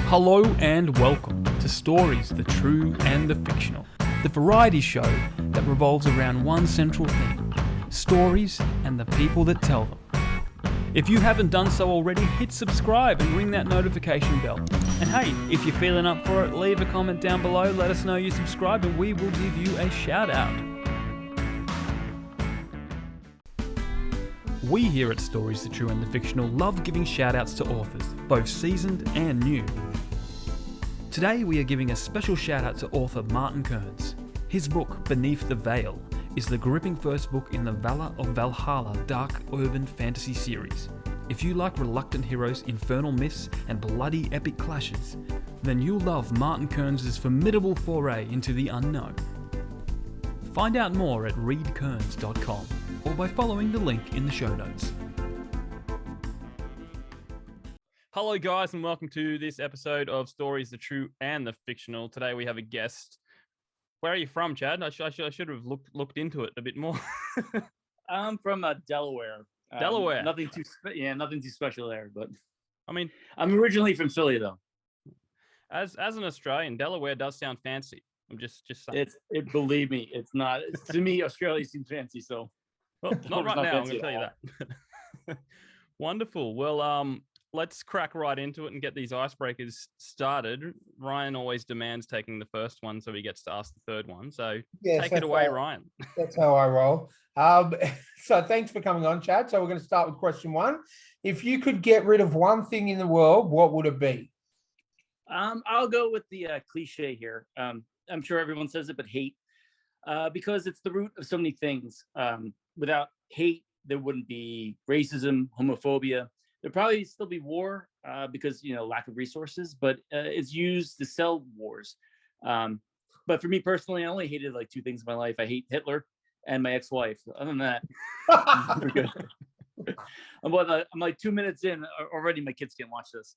Hello and welcome to Stories, the True and the Fictional, the variety show that revolves around one central theme: stories and the people that tell them. If you haven't done so already, hit subscribe and ring that notification bell. And hey, if you're feeling up for it, leave a comment down below, let us know you subscribed, and we will give you a shout out. We here at Stories, the True and the Fictional love giving shout outs to authors, both seasoned and new. Today we are giving a special shout out to author Martin Kearns. His book, Beneath the Veil, is the gripping first book in the Valor of Valhalla dark urban fantasy series. If you like reluctant heroes, infernal myths, and bloody epic clashes, then you'll love Martin Kearns' formidable foray into the unknown. Find out more at readkearns.com or by following the link in the show notes. Hello guys, and welcome to this episode of Stories, the True and the Fictional. Today we have a guest. Where are you from, Chad? I should have looked into it a bit more. I'm from Delaware. Delaware. Nothing too special there, but I mean, I'm originally from Philly, though. As an Australian, Delaware does sound fancy. I'm just saying. Believe me, it's not. To me, Australia seems fancy, so. Well, not right now. I'm going to tell you that. Wonderful. Well, let's crack right into it and get these icebreakers started. Ryan always demands taking the first one, so he gets to ask the third one. So take it away, Ryan. That's how I roll. So thanks for coming on, Chad. So we're going to start with question one. If you could get rid of one thing in the world, what would it be? I'll go with the cliche here. I'm sure everyone says it, but hate, because it's the root of so many things. Without hate, there wouldn't be racism, homophobia. There'd probably still be war because, lack of resources, but it's used to sell wars. But for me personally, I only hated like two things in my life. I hate Hitler and my ex-wife. Other than that, we're good. I'm like 2 minutes in already. My kids can't watch this.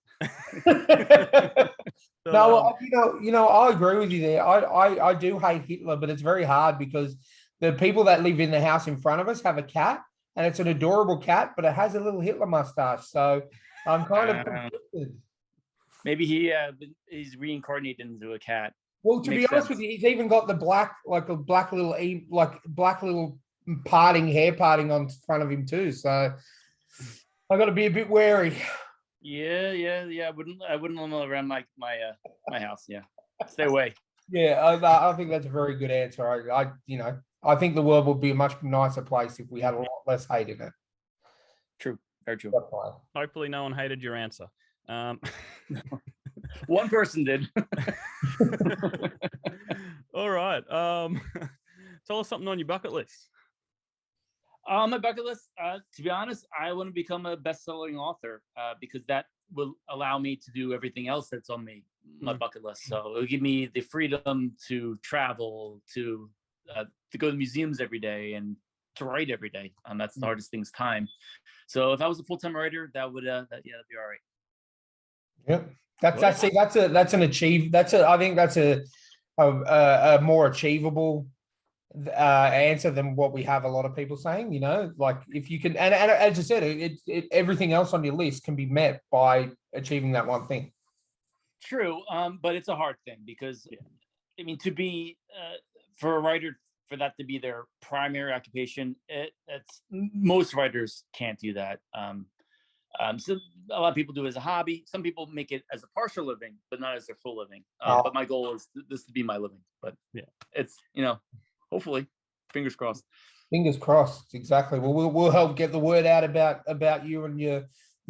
No, I agree with you there. I do hate Hitler, but it's very hard because the people that live in the house in front of us have a cat, and it's an adorable cat, but it has a little Hitler mustache. So I'm kind of conflicted. Maybe he's reincarnated into a cat. Well, to be honest with you, he's even got the black little hair parting on front of him too. So I got to be a bit wary. Yeah. I wouldn't let him around my house. Yeah, stay away. Yeah, I think that's a very good answer. I think the world would be a much nicer place if we had a lot less hate in it. True, very true. Hopefully, no one hated your answer. One person did. All right. Tell us something on your bucket list. My bucket list, to be honest, I want to become a best-selling author because that will allow me to do everything else that's on my bucket list. So it'll give me the freedom to travel, to go to museums every day, and to write every day. That's the hardest thing's time. So if I was a full-time writer, that'd be all right. Yep. I think that's a more achievable answer than what we have a lot of people saying. Like if you can, and as I said, everything else on your list can be met by achieving that one thing. True, but it's a hard thing because, I mean, to be for a writer, for that to be their primary occupation, it's most writers can't do that. So a lot of people do it as a hobby. Some people make it as a partial living, but not as their full living. But my goal is this to be my living. But it's hopefully, fingers crossed. Fingers crossed. Exactly. Well, we'll help get the word out about you and your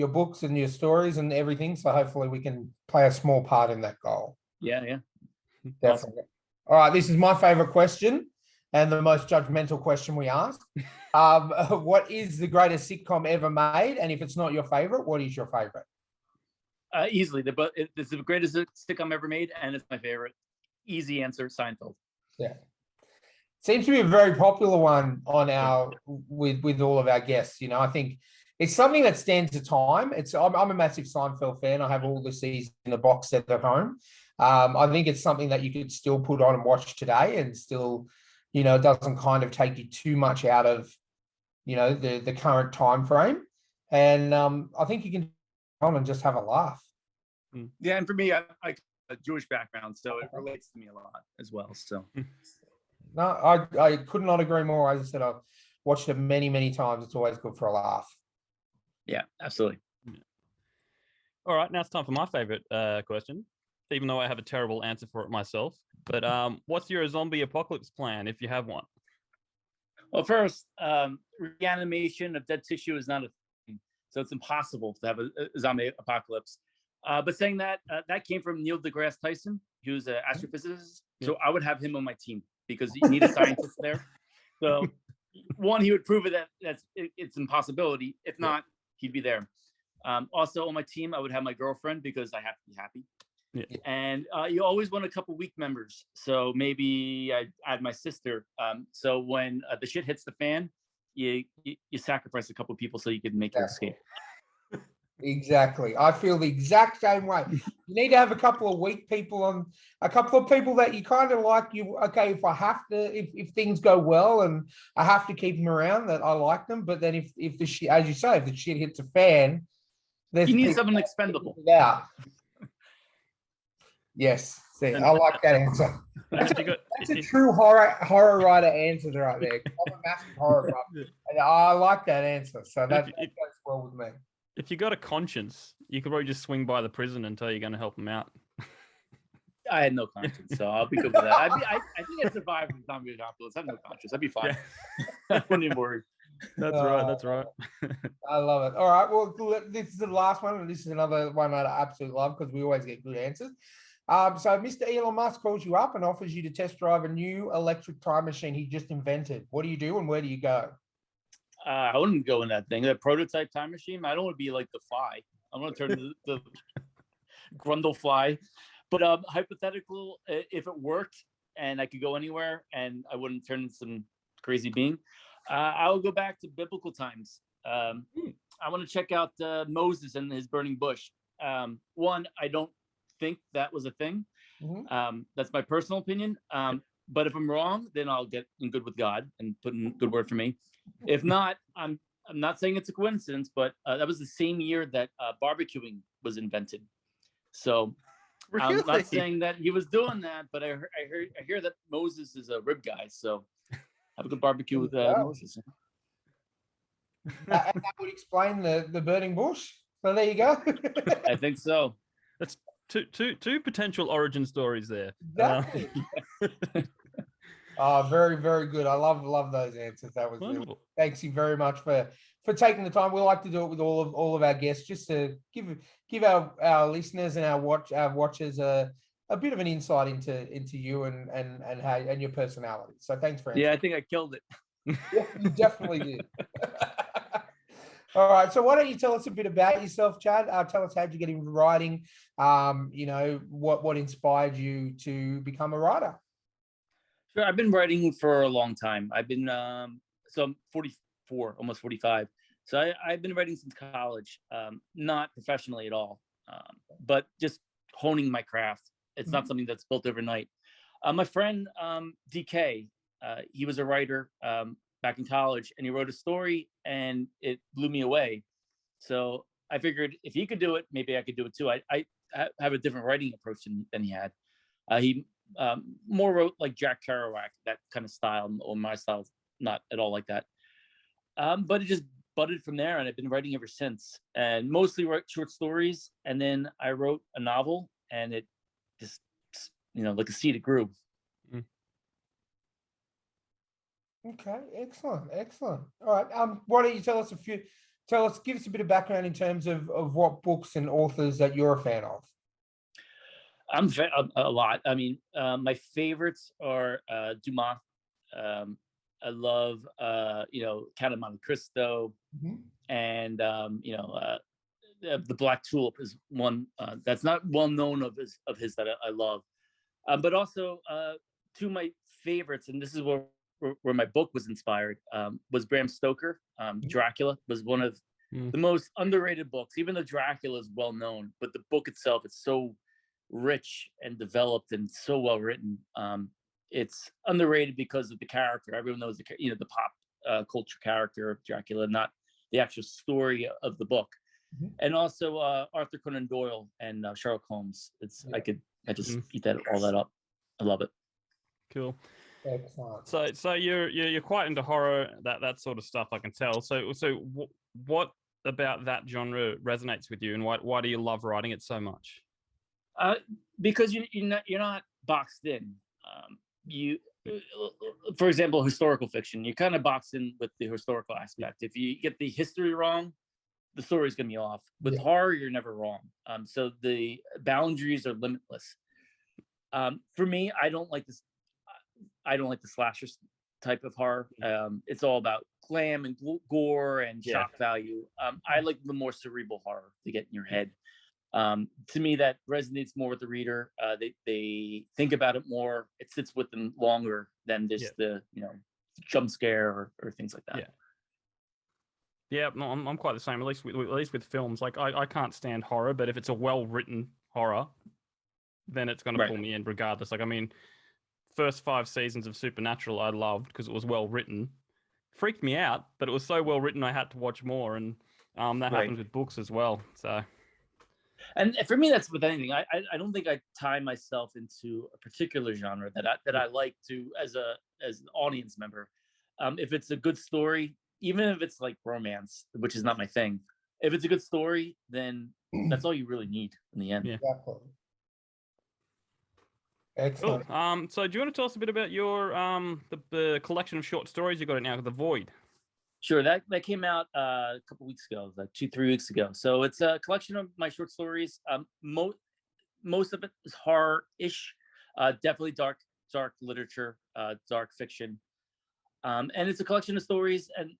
books and your stories and everything. So hopefully we can play a small part in that goal. Yeah. Definitely. Awesome. All right. This is my favorite question and the most judgmental question we ask. What is the greatest sitcom ever made? And if it's not your favorite, what is your favorite? Easily. It's the greatest sitcom ever made, and it's my favorite. Easy answer, Seinfeld. Yeah. Seems to be a very popular one on with all of our guests. I think it's something that stands the time. I'm a massive Seinfeld fan. I have all the seasons in the box set at home. I think it's something that you could still put on and watch today, and still, it doesn't kind of take you too much out of, the current time frame. And I think you can on and just have a laugh. Yeah, and for me, I a Jewish background, so it relates to me a lot as well. So No, I could not agree more. As I said, I've watched it many, many times. It's always good for a laugh. yeah, absolutely. All right, now it's time for my favorite question, even though I have a terrible answer for it myself. But what's your zombie apocalypse plan if you have one? Well, first, reanimation of dead tissue is not a thing, so it's impossible to have a zombie apocalypse. But saying that, that came from Neil deGrasse Tyson, who's an astrophysicist. So I would have him on my team because you need a scientist there. So one, he would prove it that it's impossibility. If not, he'd be there. Also on my team, I would have my girlfriend because I have to be happy. Yeah. And you always want a couple weak members. So maybe I add my sister. So when the shit hits the fan, you sacrifice a couple people so you can make your escape. Exactly. I feel the exact same way. You need to have a couple of weak people on, a couple of people that you kind of like. You okay? If I have to, if things go well and I have to keep them around, that I like them. But then if the shit, as you say, if the shit hits a fan, you need someone expendable. Yeah. Yes. See, I like that answer. That's a true horror writer answer right there. I'm a massive horror buff, and I like that answer. So that goes well with me. If you got a conscience, you could probably just swing by the prison until you're going to help them out. I had no conscience, so I'll be good with that. I think I survived the zombie apocalypse. I have no conscience. I'd be fine. I wouldn't even worry. That's right. That's right. I love it. All right. Well, this is the last one, and this is another one that I absolutely love because we always get good answers. So Mr. Elon Musk calls you up and offers you to test drive a new electric time machine he just invented. What do you do and where do you go? I wouldn't go in that thing. That prototype time machine. I don't want to be like the Fly. I want to turn the Grundle Fly. But hypothetical, if it worked and I could go anywhere and I wouldn't turn into some crazy being, I would go back to biblical times. I want to check out Moses and his burning bush. One, I don't think that was a thing. That's my personal opinion. But if I'm wrong, then I'll get in good with God and put in a good word for me. If not, I'm not saying it's a coincidence, but that was the same year that barbecuing was invented. So really? I'm not saying that he was doing that, but I hear that Moses is a rib guy. So have a good barbecue with Moses. That would explain the burning bush. So there you go. I think so. That's two potential origin stories there. Exactly. Oh, very, very good. I love those answers. That was wonderful. Thanks you very much for taking the time. We like to do it with all of our guests, just to give our listeners and our watchers a bit of an insight into you and how and your personality. So thanks for answering. Yeah, I think I killed it. Yeah, you definitely did. All right. So why don't you tell us a bit about yourself, Chad? Tell us how'd you get into writing? What inspired you to become a writer? Sure. I've been writing for a long time. I've been so I'm 44, almost 45. So I've been writing since college, not professionally at all, but just honing my craft. It's not something that's built overnight. My friend DK, he was a writer back in college, and he wrote a story, and it blew me away. So I figured if he could do it, maybe I could do it too. I have a different writing approach than he had. He more wrote like Jack Kerouac, that kind of style, or my style, not at all like that. But it just budded from there, and I've been writing ever since. And mostly wrote short stories, and then I wrote a novel, and it just, like a seed, it grew. Okay, excellent. All right. Why don't you give us a bit of background in terms of what books and authors that you're a fan of? I'm a lot. I mean, my favorites are Dumas. I love Count of Monte Cristo, and the Black Tulip is one that's not well known of his that I love. But also two of my favorites, and this is where my book was inspired, was Bram Stoker. Dracula was one of the most underrated books. Even though Dracula is well known, but the book itself, it's so rich and developed and so well written. It's underrated because of the character. Everyone knows the pop culture character of Dracula, not the actual story of the book. and also Arthur Conan Doyle and Sherlock Holmes. I just eat all that up. I love it. Cool. Excellent. So you're quite into horror, that sort of stuff, I can tell. So what about that genre resonates with you, and why do you love writing it so much? Because you're not boxed in. You, for example, historical fiction, you're kind of boxed in with the historical aspect. If you get the history wrong, the story's gonna be off. With horror, you're never wrong. So the boundaries are limitless. For me, I don't like this. I don't like the slasher type of horror. It's all about glam and gore and shock value. I like the more cerebral horror to get in your head. To me, that resonates more with the reader. They think about it more. It sits with them longer than just the jump scare or things like that. Yeah, no, I'm quite the same. At least with films, like I can't stand horror, but if it's a well written horror, then it's going to pull me in regardless. Like, I mean, first 5 seasons of Supernatural I loved because it was well written. Freaked me out, but it was so well written I had to watch more, and that happens with books as well. So, and for me, that's with anything. I don't think I tie myself into a particular genre that I like to as an audience member. If it's a good story, even if it's like romance, which is not my thing, if it's a good story, then that's all you really need in the end. Yeah. Exactly. Excellent. Cool. So do you want to tell us a bit about your the collection of short stories you got now, The Void? Sure, that came out a couple weeks ago, like 2-3 weeks ago. So it's a collection of my short stories. Most of it is horror-ish, definitely dark literature, dark fiction, and it's a collection of stories and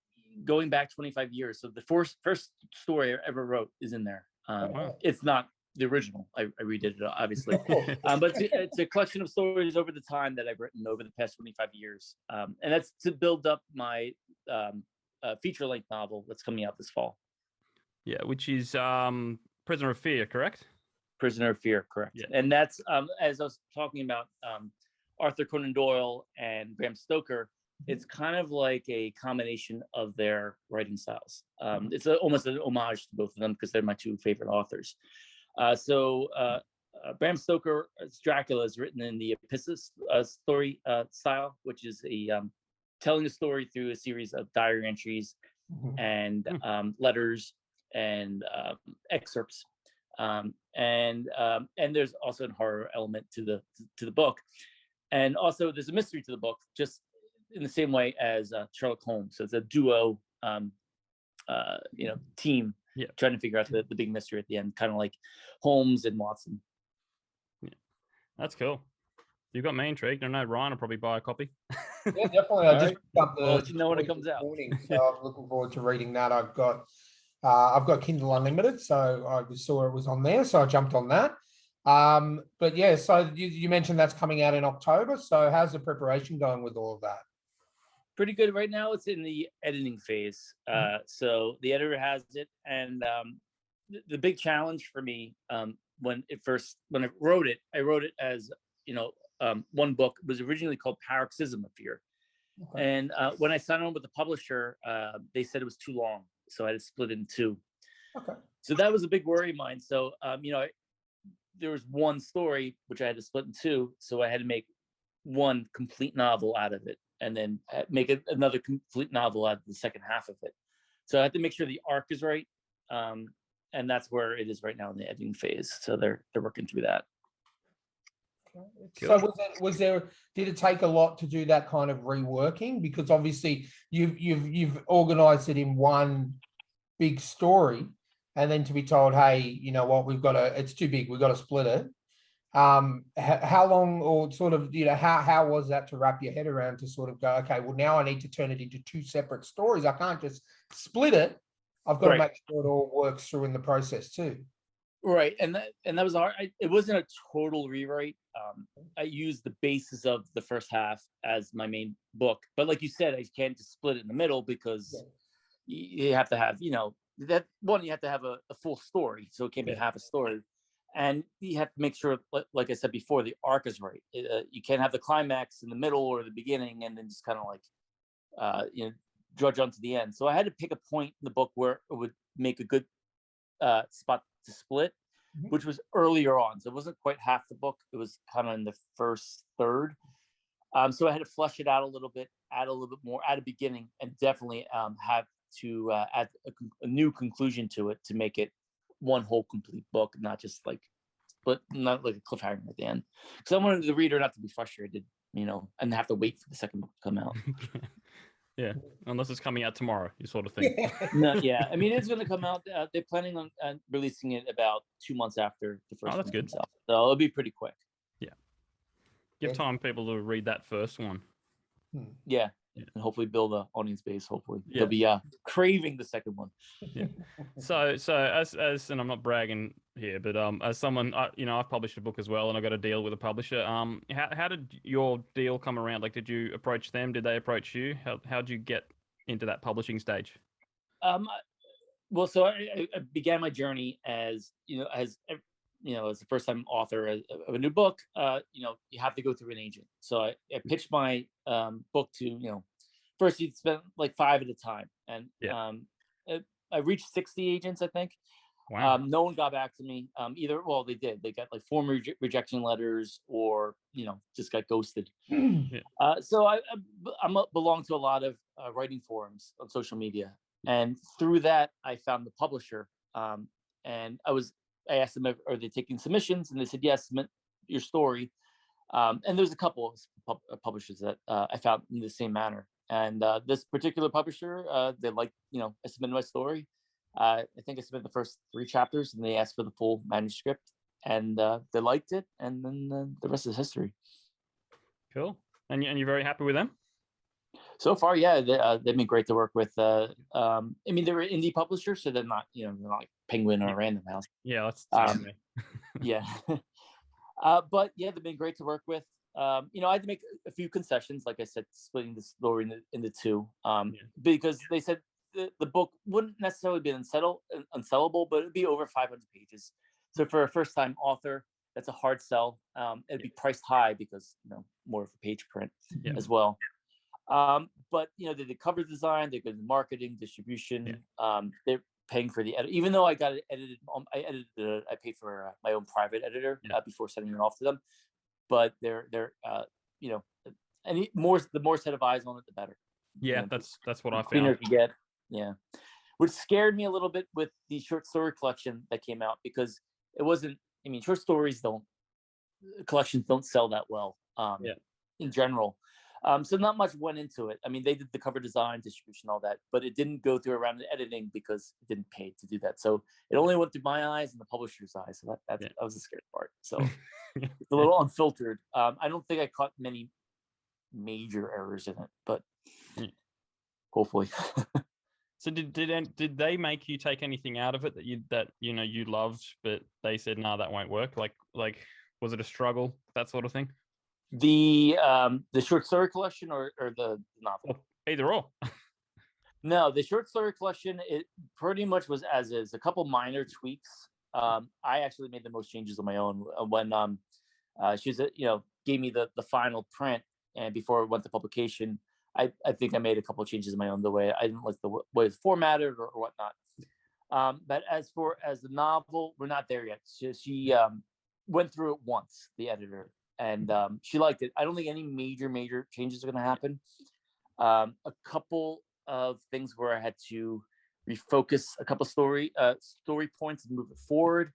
going back 25 years. So the first story I ever wrote is in there. It's not the original. I redid it, obviously. But it's a collection of stories over the time that I've written over the past 25 years. And that's to build up my feature-length novel that's coming out this fall. Yeah, which is Prisoner of Fear, correct? Prisoner of Fear, correct. Yeah. And that's, as I was talking about Arthur Conan Doyle and Bram Stoker, it's kind of like a combination of their writing styles. It's almost an homage to both of them because they're my 2 favorite authors. So Bram Stoker's Dracula is written in the epistles story style, which is telling a story through a series of diary entries and letters and excerpts. And there's also a horror element to the book, and also there's a mystery to the book, just in the same way as Sherlock Holmes. So it's a duo, team trying to figure out the big mystery at the end, kind of like Holmes and Watson. Yeah, that's cool. You got me intrigued. I know Ryan will probably buy a copy. Yeah, definitely. I just I'll let you know when it comes out. So I'm looking forward to reading that. I've got Kindle Unlimited, so I saw it was on there, so I jumped on that. But yeah, so you mentioned that's coming out in October. So how's the preparation going with all of that? Pretty good right now. It's in the editing phase. So the editor has it, and the big challenge for me when I wrote it as one book. It was originally called Paroxysm of Fear, and when I signed on with the publisher, they said it was too long, so I had to split it in 2. So that was a big worry of mine. So there was one story which I had to split in 2, so I had to make one complete novel out of it, and then make another complete novel out of the second half of it. So I had to make sure the arc is right, and that's where it is right now in the editing phase. So they're working through that. So did it take a lot to do that kind of reworking? Because obviously you've organized it in one big story, and then to be told, hey, you know what, it's too big, we've got to split it. How long, or sort of, how was that to wrap your head around, to sort of go, okay, well, now I need to turn it into 2 separate stories. I can't just split it. I've got to make sure it all works through in the process too. Right, and that was hard. It wasn't a total rewrite. I used the basis of the first half as my main book, but like you said, I can't just split it in the middle, because you have to have, you have to have a full story, so it can't be half a story, and you have to make sure, like I said before, the arc is right. You can't have the climax in the middle or the beginning, and then just kind of like, drudge on to the end. So I had to pick a point in the book where it would make a good spot to split, which was earlier on. So it wasn't quite half the book. It was kind of in the first third. So I had to flush it out a little bit, add a little bit more at the beginning, and definitely have to add a new conclusion to it to make it one whole complete book, not just like, but not like a cliffhanger at the end. Because I wanted the reader not to be frustrated, and have to wait for the second book to come out. Yeah, unless it's coming out tomorrow, you sort of thing. No, yeah. I mean, it's going to come out. They're planning on releasing it about 2 months after the first. Oh, that's good. So it'll be pretty quick. Yeah. Give time people to read that first one. Yeah. And hopefully build an audience base. Hopefully they'll be craving the second one. Yeah. So as and I'm not bragging here, but as someone, I've published a book as well, and I got a deal with a publisher. How did your deal come around? Like, did you approach them? Did they approach you? How did you get into that publishing stage? Well, so I began my journey as a first-time author of a new book. You have to go through an agent. So I pitched my book to, first you'd spend like 5 at a time. And I reached 60 agents, I think. Wow. No one got back to me. They did. They got like formal rejection letters or, just got ghosted. So I belong to a lot of writing forums on social media. And through that, I found the publisher. And I asked them, are they taking submissions? And they said, yes, submit your story. And there's a couple of publishers that I found in the same manner. And this particular publisher, they liked, I submitted my story. I think I submitted the first 3 chapters, and they asked for the full manuscript, and they liked it. And then the rest is history. Cool. And you're very happy with them? So far, yeah, they've been great to work with. They're indie publishers, so they're not, they're not like Penguin or Random House. Yeah, that's yeah. But yeah, they've been great to work with. I had to make a few concessions, like I said, splitting the story into 2, because they said the book wouldn't necessarily be unsellable, but it'd be over 500 pages. So for a first-time author, that's a hard sell. It'd be priced high because more of a page print as well. But they did cover design, they did marketing, distribution. They're paying for the edit, even though I got it edited. I paid for my own private editor before sending it off to them. But they're and the more set of eyes on it, the better. Yeah, that's what I found. Cleaner you get. Yeah, which scared me a little bit with the short story collection that came out, because it wasn't. I mean, short stories collections don't sell that well. In general. So not much went into it. I mean, they did the cover design, distribution, all that, but it didn't go through around the editing because it didn't pay to do that. So it only went through my eyes and the publisher's eyes. So that was the scary part. So it's a little unfiltered. I don't think I caught many major errors in it, but hopefully. So did they make you take anything out of it that you loved, but they said, no, that won't work? Like was it a struggle, that sort of thing? The short story collection or the novel? Either or. No, the short story collection, it pretty much was as is. A couple minor tweaks. I actually made the most changes on my own when she was gave me the final print, and before it went to publication, I think I made a couple of changes on my own. The way I didn't like the way it's formatted or whatnot. But as the novel, we're not there yet. She went through it once, the editor. And she liked it. I don't think any major changes are going to happen. A couple of things where I had to refocus a couple story points and move it forward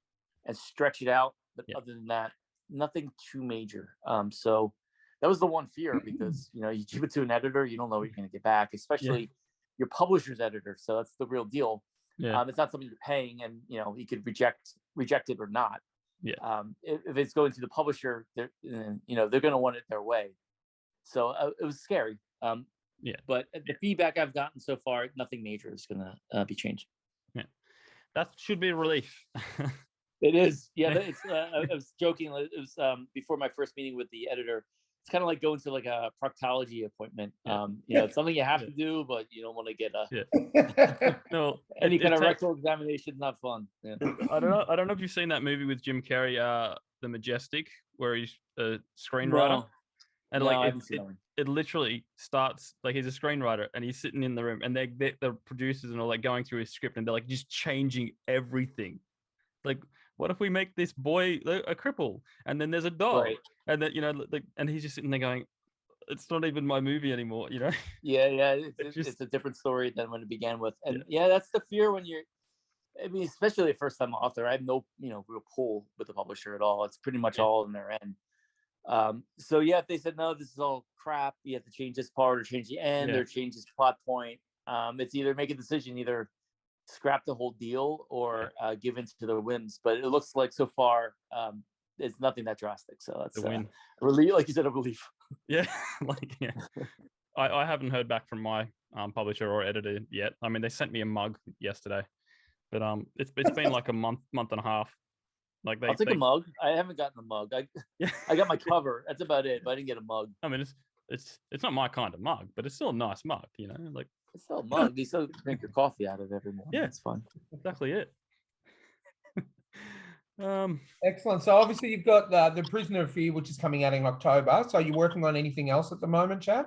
and stretch it out. But other than that, nothing too major. So that was the one fear, because you give it to an editor, you don't know what you're going to get back, especially your publisher's editor. So that's the real deal. It's not something you're paying, and he could reject it or not. If it's going to the publisher, they're going to want it their way. So it was scary. But the feedback I've gotten so far, nothing major is going to be changed. Yeah, that should be a relief. It is. Yeah, it's. I was joking. It was before my first meeting with the editor. It's kind of like going to like a proctology appointment. It's something you have to do, but you don't want to get any kind of rectal examination. Not fun. Yeah. I don't know if you've seen that movie with Jim Carrey, The Majestic, where he's a screenwriter. And No, I like haven't seen that one. it literally starts like he's a screenwriter and he's sitting in the room and the producers and all like going through his script and they're like just changing everything. Like, what if we make this boy a cripple and then there's a dog Right. and then like and he's just sitting there going, it's not even my movie anymore, you know? Yeah. It just It's a different story than when it began with, and Yeah. that's the fear when you're. I mean, especially a first-time author. I have no, real pull with the publisher at all. It's pretty much Yeah. all in their end. So yeah, if they said no, this is all crap, you have to change this part or change the end Yeah. or change this plot point. It's either make a decision, either scrap the whole deal or give in to their whims. But it looks like so far, it's nothing that drastic. So that's The win. a relief, like you said, a relief. Yeah. Like, yeah. I haven't heard back from my publisher or editor yet. I mean, they sent me a mug yesterday, but it's been like a month and a half. Like I'll take a mug. I haven't gotten a mug. Yeah. I got my cover. That's about it. But I didn't get a mug. I mean, it's not my kind of mug, but it's still a nice mug, you know. Like It's still a mug. You still drink your coffee out of it every morning. Yeah. It's fun. exactly it. Excellent. So obviously you've got the Prisoner of Fear, which is coming out in October. So are you working on anything else at the moment, Chad?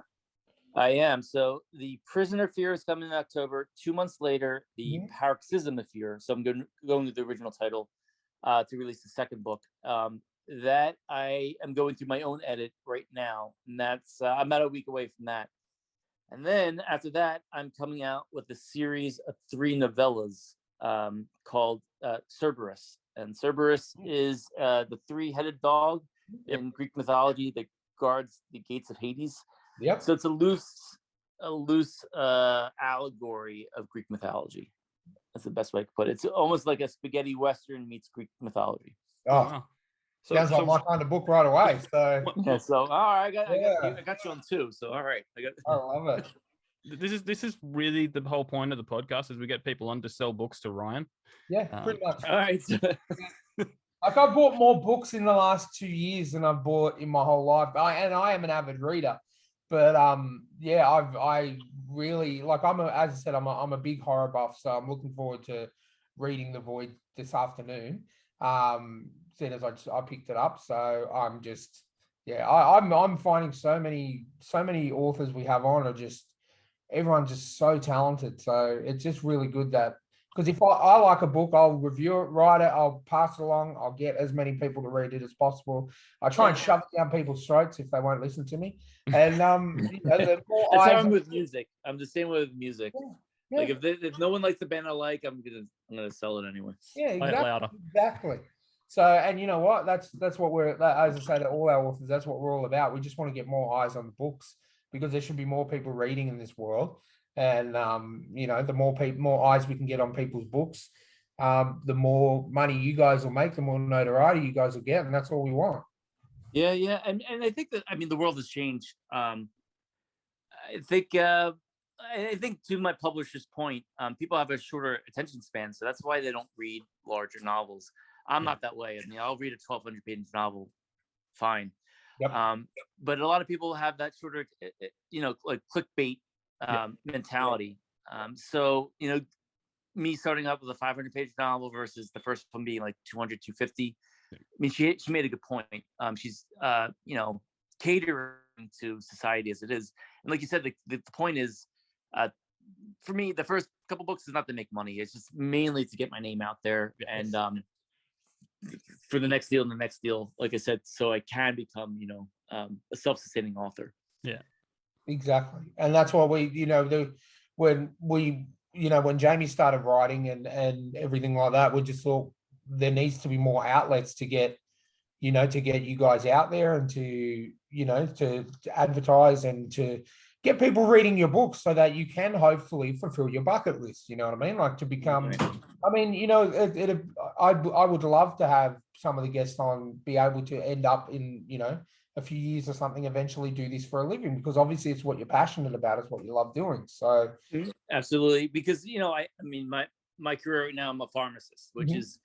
I am. So the Prisoner of Fear is coming in October. 2 months later, the Paroxysm of Fear. So I'm going with the original title to release the second book. That I am going through my own edit right now, and that's I'm about a week away from that. And then after that, I'm coming out with a series of 3 novellas called Cerberus. And Cerberus is the 3-headed dog in Greek mythology that guards the gates of Hades. Yep. So it's a loose allegory of Greek mythology. That's the best way I could put it. It's almost like a spaghetti western meets Greek mythology. Oh, Wow. sounds like my kind of book right away. So Yeah. So all right, I got you on 2. So all right, I love it. This is really the whole point of the podcast is we get people on to sell books to Ryan. Yeah, pretty much. All right. Like I bought more books in the last 2 years than I've bought in my whole life. I am an avid reader, but yeah, I really like. As I said, I'm a big horror buff, so I'm looking forward to reading The Void this afternoon. Seeing as I picked it up, so I'm just I'm finding so many authors we have on are just everyone's just so talented. So it's just really good that. Because if I like a book, I'll review it, write it, I'll pass it along, I'll get as many people to read it as possible. I try and shove it down people's throats if they won't listen to me. And the more That's how eyes. I'm with music. I'm the same way with music. Yeah. Like if no one likes the band I like, I'm gonna sell it anyway. Yeah, Play it louder. exactly. So, and you know what? That's what we're, as I say to all our authors, that's what we're all about. We just want to get more eyes on the books because there should be more people reading in this world. And the more eyes we can get on people's books, the more money you guys will make, the more notoriety you guys will get, and that's all we want. Yeah, and I think that the world has changed. I think to my publisher's point, people have a shorter attention span, so that's why they don't read larger novels. I'm not that way. I'll read a 1,200-page novel, fine. Yep. But a lot of people have that shorter, like clickbait mentality. So me starting up with a 500-page novel versus the first one being like 200, 250. I mean, she made a good point. She's catering to society as it is, and like you said, the point is, for me, the first couple books is not to make money. It's just mainly to get my name out there, and for the next deal and the next deal, like I said, so I can become a self-sustaining author. Yeah. Exactly. And that's why when Jamie started writing and everything like that, we just thought there needs to be more outlets to get you guys out there and to advertise and to get people reading your books so that you can hopefully fulfill your bucket list. You know what I mean? Like to become, I would love to have some of the guests on be able to end up in, a few years or something, eventually do this for a living, because obviously it's what you're passionate about, it's what you love doing. So absolutely, because my career right now, I'm a pharmacist, which is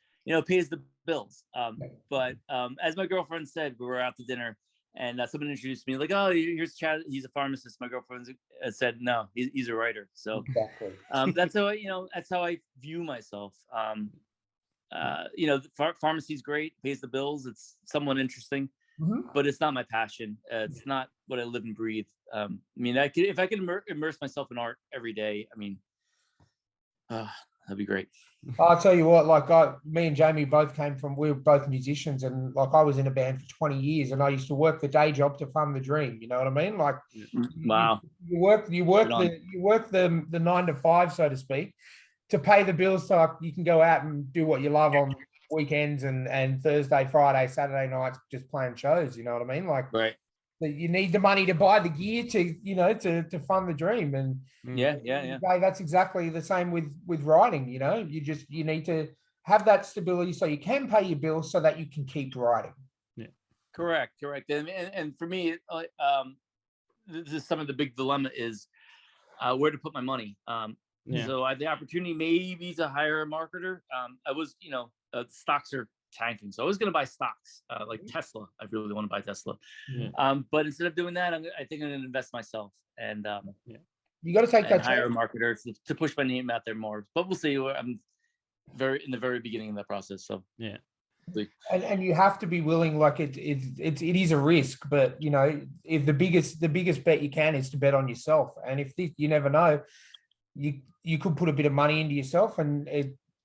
pays the bills. But as my girlfriend said, we were out to dinner and someone introduced me like, oh, here's Chad, he's a pharmacist. My girlfriend said no, he's a writer. So exactly. that's how I view myself. Pharmacy's great, pays the bills, it's somewhat interesting. but it's not my passion. It's not what I live and breathe. I mean, if I could immerse myself in art every day, I mean, that'd be great. I'll tell you what, like me and Jamie we were both musicians, and like I was in a band for 20 years, and I used to work the day job to fund the dream. You know what I mean? Like, wow, you work the 9 to 5, so to speak, to pay the bills, so you can go out and do what you love on weekends and Thursday, Friday, Saturday nights, just playing shows. You know what I mean? Like, right. You need the money to buy the gear to fund the dream. And that's exactly the same with writing. You need to have that stability so you can pay your bills so that you can keep writing. Correct. And for me, this is some of the big dilemma is where to put my money. So I had the opportunity maybe to hire a marketer. I was, stocks are tanking, so I was going to buy stocks like Tesla. I really want to buy Tesla. But instead of doing that, I think I'm going to invest myself and you got to take that hire a marketer to push my name out there more. But we'll see. I'm in the very beginning of that process. So and you have to be willing. Like it is a risk, but if the biggest bet you can is to bet on yourself. And if you never know, you could put a bit of money into yourself, and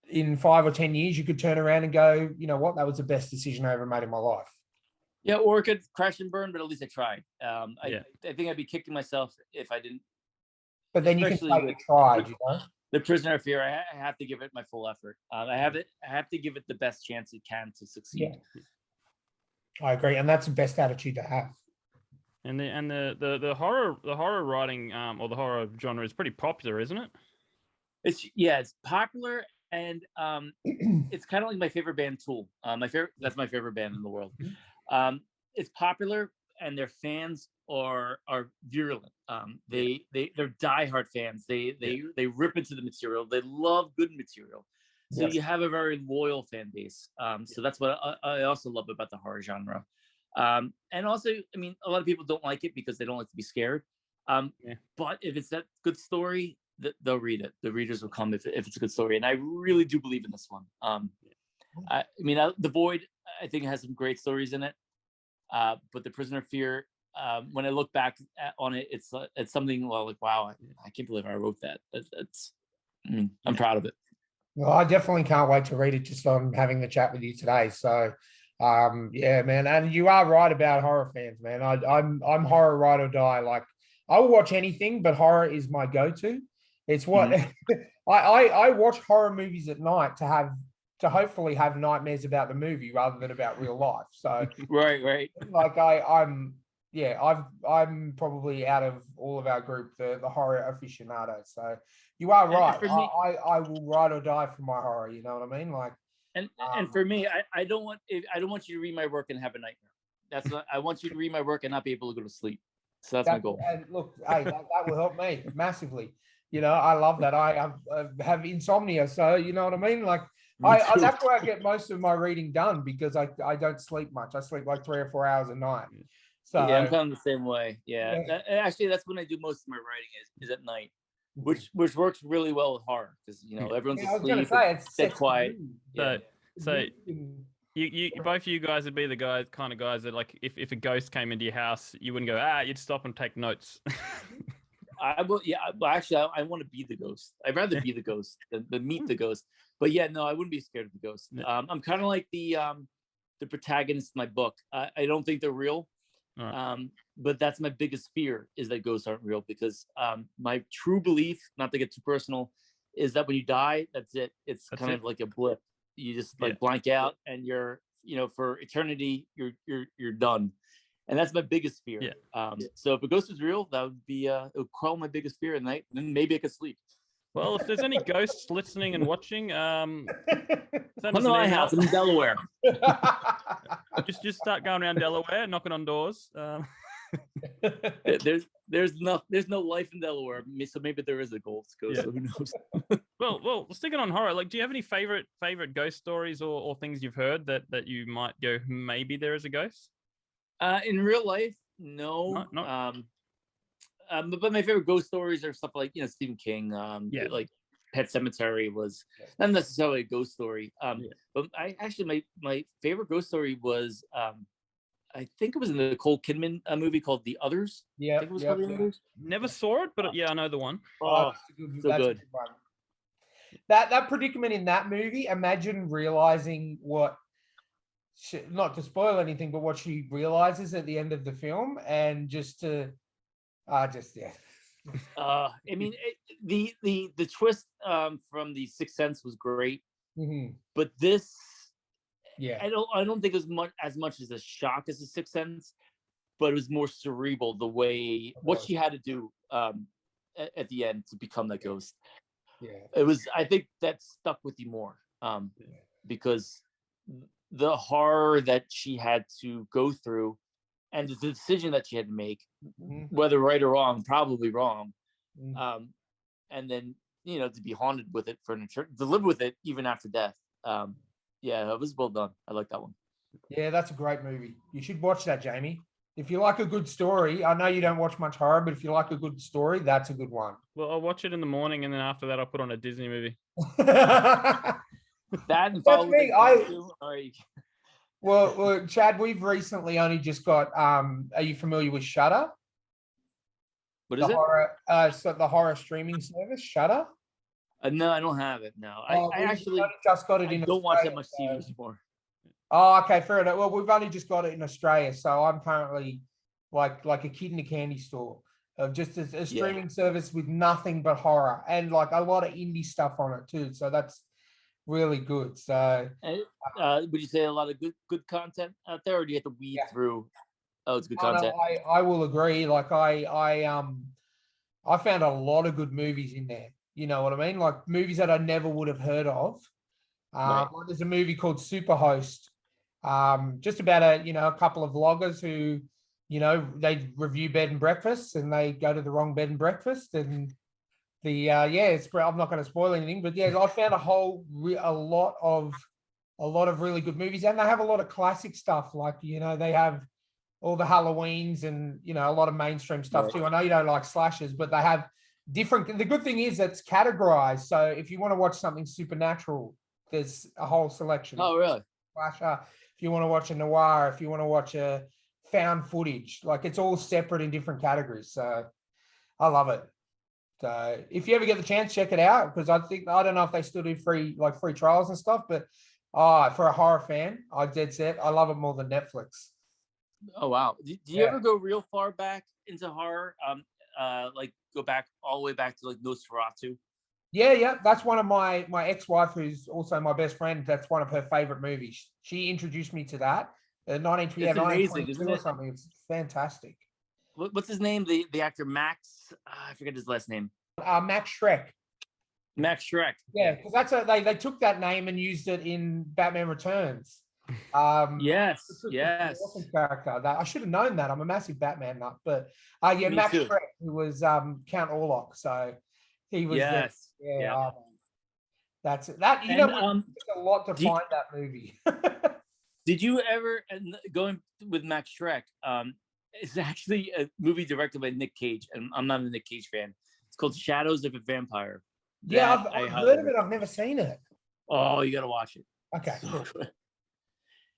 in 5 or 10 years, you could turn around and go, you know what, that was the best decision I ever made in my life. Yeah, or it could crash and burn, but at least I tried. I think I'd be kicking myself if I didn't. But then you can say you tried, The Prisoner of Fear, I have to give it my full effort. I have to give it the best chance it can to succeed. Yeah. I agree, and that's the best attitude to have. And the horror writing or the horror genre is pretty popular, isn't it? It's popular. And it's kind of like my favorite band, Tool. That's my favorite band in the world. It's popular, and their fans are virulent. They're diehard fans. They rip into the material. They love good material. So you have a very loyal fan base. So that's what I also love about the horror genre. And also, I mean, a lot of people don't like it because they don't like to be scared. But if it's that good story, they'll read it. The readers will come if it's a good story, and I really do believe in this one. I mean, The Void, I think, has some great stories in it, but The Prisoner of Fear, when I look back on it, it's something like, wow, I can't believe I wrote that. I'm proud of it. Well, I definitely can't wait to read it just on having the chat with you today. So, man, and you are right about horror fans, man. I'm horror ride or die. Like, I will watch anything, but horror is my go-to. It's what I watch horror movies at night to hopefully have nightmares about the movie rather than about real life. So right. Like I'm probably out of all of our group the horror aficionados. So you are right. I will ride or die for my horror. You know what I mean? Like, and for me, I don't want you to read my work and have a nightmare. That's what I want you to read my work and not be able to go to sleep. So that's my goal. And look, hey, that will help me massively. I love that. I have insomnia, so you know what I mean. Like, that's where I get most of my reading done, because I don't sleep much. I sleep like 3 or 4 hours a night. So I'm kind of the same way. Actually, that's when I do most of my writing is at night, which works really well with horror because everyone's asleep. I was gonna say it's quiet. So you both of you guys would be the kind of guys that, like, if a ghost came into your house, you wouldn't go, you'd stop and take notes. I will. Yeah, well, actually, I want to be the ghost. I'd rather be the ghost than meet the ghost. But no, I wouldn't be scared of the ghost. I'm kind of like the protagonist in my book. I don't think they're real. Right. But that's my biggest fear, is that ghosts aren't real, because my true belief, not to get too personal, is that when you die, that's it. It's kind of like a blip. You just blank out, and you're for eternity you're done. And that's my biggest fear. So if a ghost was real, that would be it would quell my biggest fear at night, and then maybe I could sleep. Well, if there's any ghosts listening and watching, come to my house. I'm in Delaware. just start going around Delaware, knocking on doors. There's no life in Delaware, so maybe there is a ghost. So who knows? well, sticking on horror, like, do you have any favorite ghost stories or things you've heard that you might go, maybe there is a ghost? In real life, no. But my favorite ghost stories are stuff like Stephen King. Like Pet Sematary was not necessarily a ghost story. But I actually my favorite ghost story was I think it was in the Nicole Kidman movie called The Others. I Yeah, think it was yeah, called The yeah. Others. Never saw it, but yeah, I know the one. Oh, that's a good, so that's a good. good one. That predicament in that movie, imagine realizing what not to spoil anything, but what she realizes at the end of the film, and just yeah. I mean, the twist from the Sixth Sense was great, but this, Yeah, I don't think it was as much as a shock as the Sixth Sense, but it was more cerebral the way what she had to do at the end to become that ghost. Yeah, it was. I think that stuck with you more because the horror that she had to go through and the decision that she had to make, whether right or wrong, probably wrong, and then to be haunted with it for to live with it even after death. Yeah, it was well done. I like that one. Yeah, that's a great movie. You should watch that, Jamie. If you like a good story, I know you don't watch much horror, but if you like a good story, that's a good one. Well, I'll watch it in the morning, and then after that, I'll put on a Disney movie. That and That's me. Well, Chad, we've recently only just got. Are you familiar with Shudder? What is it? So the horror streaming service, Shudder. No, I don't have it. No, I actually just got it in. I don't watch that much TV anymore. Oh, okay, fair enough. Well, we've only just got it in Australia, so I'm currently like a kid in a candy store of just a streaming service with nothing but horror and like a lot of indie stuff on it too. So that's really good. So, would you say a lot of good content out there, or do you have to weed through? Oh, it's good content. No, I will agree. Like I found a lot of good movies in there. You know what I mean? Like movies that I never would have heard of. Right. There's a movie called Superhost. Just about a couple of vloggers who, they review bed and breakfasts and they go to the wrong bed and breakfast and I'm not going to spoil anything, but yeah, I found a lot of really good movies, and they have a lot of classic stuff. Like, they have all the Halloweens and, a lot of mainstream stuff too. I know you don't like slashers, but they have different, the good thing is it's categorized. So if you want to watch something supernatural, there's a whole selection. Oh, really? Slasher. If you want to watch a noir, if you want to watch a found footage, like it's all separate in different categories. So I love it. So if you ever get the chance, check it out, because I don't know if they still do free trials and stuff, but for a horror fan, I dead set. I love it more than Netflix. Oh wow! Do you ever go real far back into horror? Like go back all the way back to like Nosferatu? Yeah. That's one of my ex-wife, who's also my best friend. That's one of her favorite movies. She introduced me to that. 1922 or something. It's fantastic. What's his name? The actor Max. I forget his last name. Max Schreck. Max Schreck. Yeah, because they took that name and used it in Batman Returns. Yes. Awesome character. I should have known that. I'm a massive Batman nut, but Max Schreck, who was Count Orlok. So he was. Yes. That's that. You know, a lot to find that movie. Did you ever, going with Max Schreck? It's actually a movie directed by Nick Cage, and I'm not a Nick Cage fan. It's called Shadows of a Vampire. Yeah, I've heard of it. I've never seen it. Oh, you got to watch it. Okay.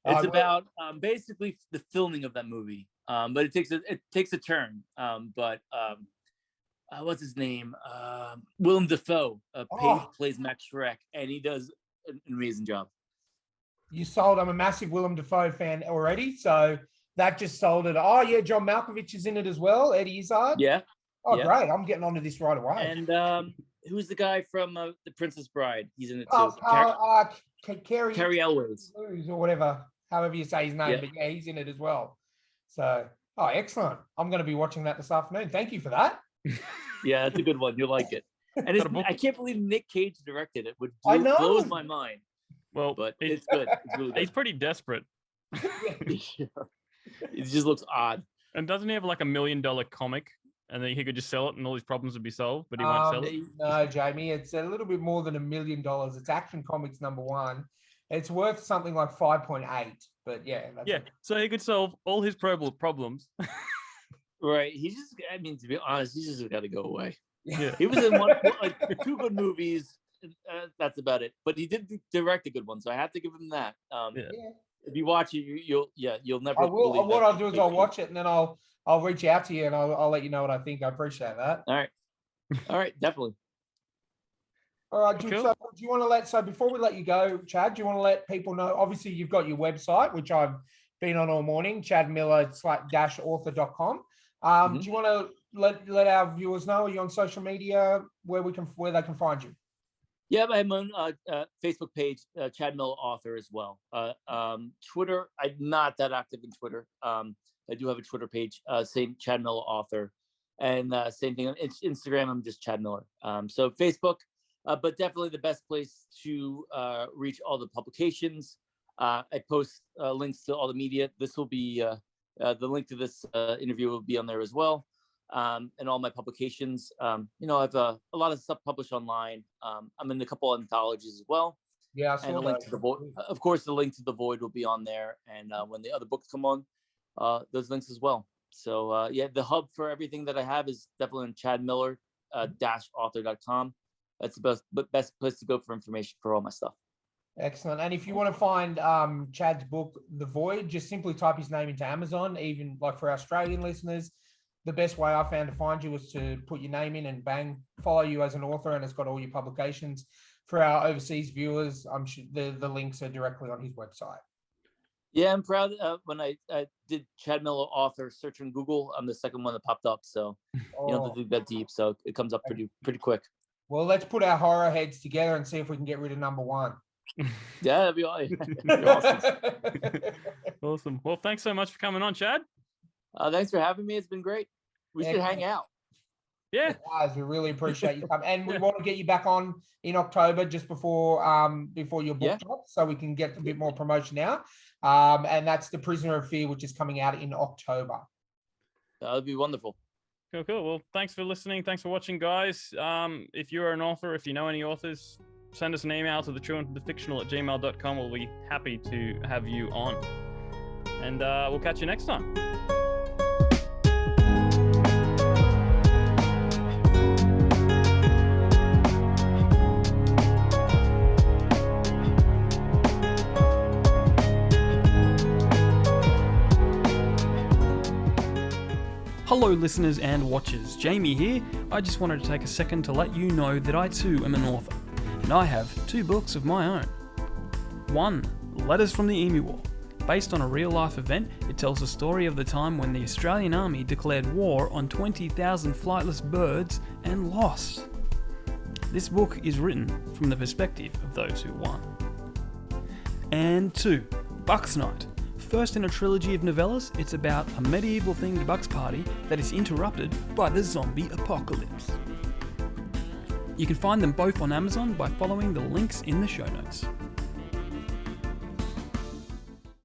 It's about basically the filming of that movie, but it takes a turn. What's his name? Willem Dafoe plays Max Schreck, and he does an amazing job. You sold. I'm a massive Willem Dafoe fan already, so that just sold it. Oh yeah, John Malkovich is in it as well. Eddie Izzard. Yeah. Oh great! I'm getting onto this right away. And who's the guy from The Princess Bride? He's in it too. Cary Elwes or whatever, however you say his name, but yeah, he's in it as well. So, excellent! I'm going to be watching that this afternoon. Thank you for that. Yeah, that's a good one. You'll like it. And I can't believe Nick Cage directed it. Blows my mind. Well, but it's good. It's really good. He's pretty desperate. It just looks odd. And doesn't he have like $1 million comic, and then he could just sell it and all his problems would be solved, but he won't sell it? No, Jamie, it's a little bit more than $1 million. It's Action Comics #1. It's worth something like 5.8, but yeah. So he could solve all his problems. Right. To be honest, he's just got to go away. Yeah. He was in two good movies. That's about it. But he did direct a good one, so I have to give him that. If you watch it, you'll never. I will. believe What that I'll do is I'll watch it and then I'll reach out to you and I'll let you know what I think. I appreciate that. All right, definitely. All right, dude. Cool. So do you want to so before we let you go, Chad, do you want to let people know? Obviously, you've got your website, which I've been on all morning, chadmiller-author.com. Do you want to let our viewers know? Are you on social media where they can find you? Yeah, I have my own Facebook page, Chad Miller Author as well. Twitter, I'm not that active in Twitter. I do have a Twitter page, same Chad Miller Author, and same thing on Instagram. I'm just Chad Miller. So Facebook, but definitely the best place to reach all the publications. I post links to all the media. This will be the link to this interview will be on there as well. And all my publications. I have a lot of stuff published online. I'm in a couple of anthologies as well. Yeah, and a link to the Void. Of course, the link to the Void will be on there. And when the other books come on, those links as well. So the hub for everything that I have is definitely on chadmiller-author.com. That's the best place to go for information for all my stuff. Excellent. And if you want to find Chad's book, The Void, just simply type his name into Amazon. Even like for Australian listeners, the best way I found to find you was to put your name in and bang, follow you as an author, and it's got all your publications. For our overseas viewers, I'm sure the links are directly on his website. Yeah, I'm proud. When I did Chad Miller Author search on Google, I'm the second one that popped up. So you don't have to dig that deep. So it comes up pretty quick. Well, let's put our horror heads together and see if we can get rid of number one. Yeah, that'd be awesome. Awesome. Well, thanks so much for coming on, Chad. Thanks for having me. It's been great. We should hang out. Yeah, guys, we really appreciate you coming, and we want to get you back on in October, just before your book drops, so we can get a bit more promotion out. And that's The Prisoner of Fear, which is coming out in October. That would be wonderful. Cool. Well, thanks for listening. Thanks for watching, guys. If you're an author, if you know any authors, send us an email to thetrueandthefictional@gmail.com. We'll be happy to have you on, and we'll catch you next time. Hello listeners and watchers, Jamie here. I just wanted to take a second to let you know that I too am an author, and I have 2 books of my own. 1, Letters from the Emu War. Based on a real-life event, it tells the story of the time when the Australian Army declared war on 20,000 flightless birds and lost. This book is written from the perspective of those who won. And 2, Bucks Night. First in a trilogy of novellas, it's about a medieval-themed Bucks party that is interrupted by the zombie apocalypse. You can find them both on Amazon by following the links in the show notes.